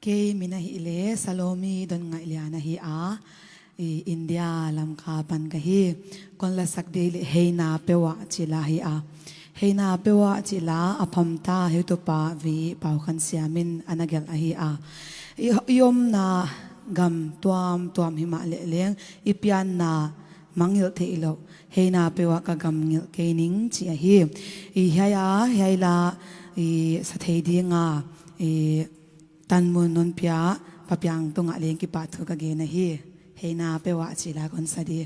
Ke mina hi le Shalomi Donngaihlian hi a India lam ka pan ka hi kon la sak de Heina Peuh chila hi a Heina Peuh chila apham ta he to pa vi pau khan siamin anagel a hi a yom na gam tuam hi ma le leng ipian na mangil the ilo Heina Peuh ka gam ngil ke ning chi a hi I haila sa thei dinga tan mun non pia papiang tonga leng ki pa thu ka ge na hi Heina Peuh chila kon sadi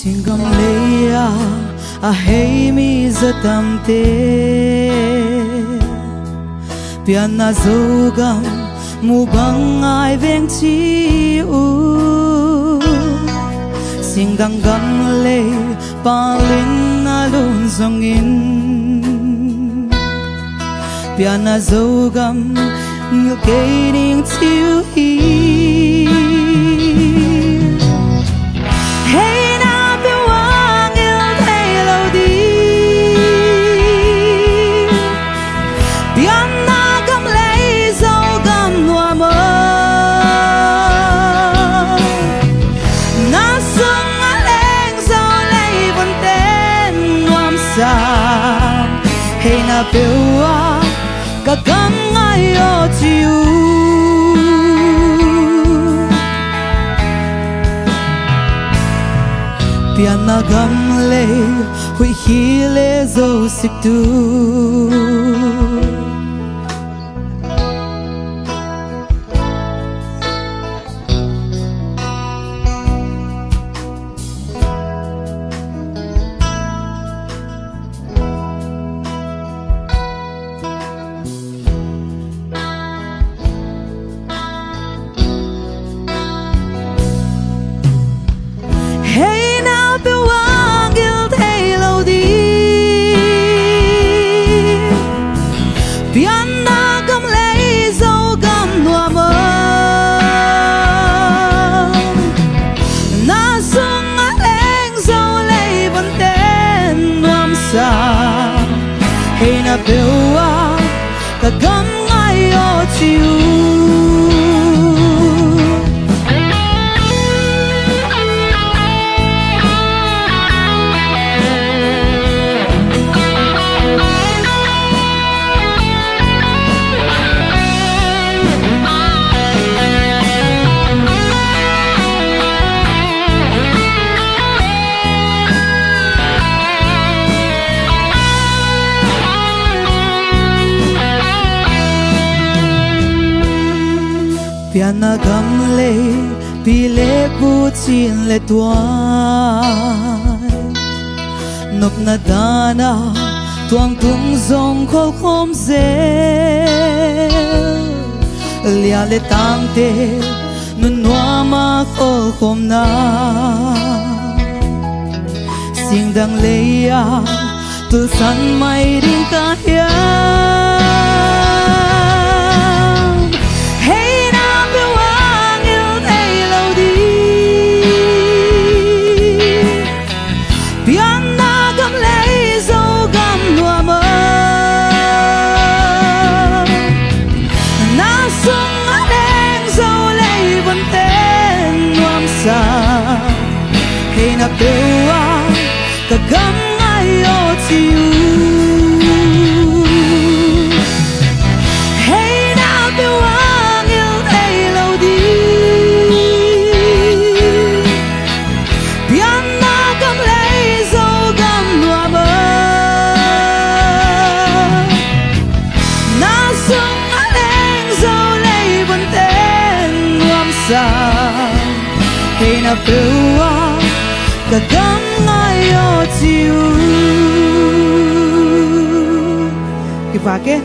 Singam leya a hey mi zatam te piana zogam mubang ai veng chi u singam gam le palin alun zongin piana zogam ngil gaining chiu hi Heina Peuh ka gam ngai o chiu piana gam le hui hi le zo sik tu Heina Peuh ka gam ngai o chiu piana gam le pi le bu chin le tuai nop na dana tuang tung zong khol khom ze lia le tang te nun noa ma khol khom na sing dang le ya tu san mai ring ka ya Heina Peuh ka gam ngai o chiu Heina Peuh ngil thei lo di piana gam lei zo gam lua mơ na sung a leng zo lei vẫn tên nuam sa Heina Peuh ka gam ngai o chiu ki va ke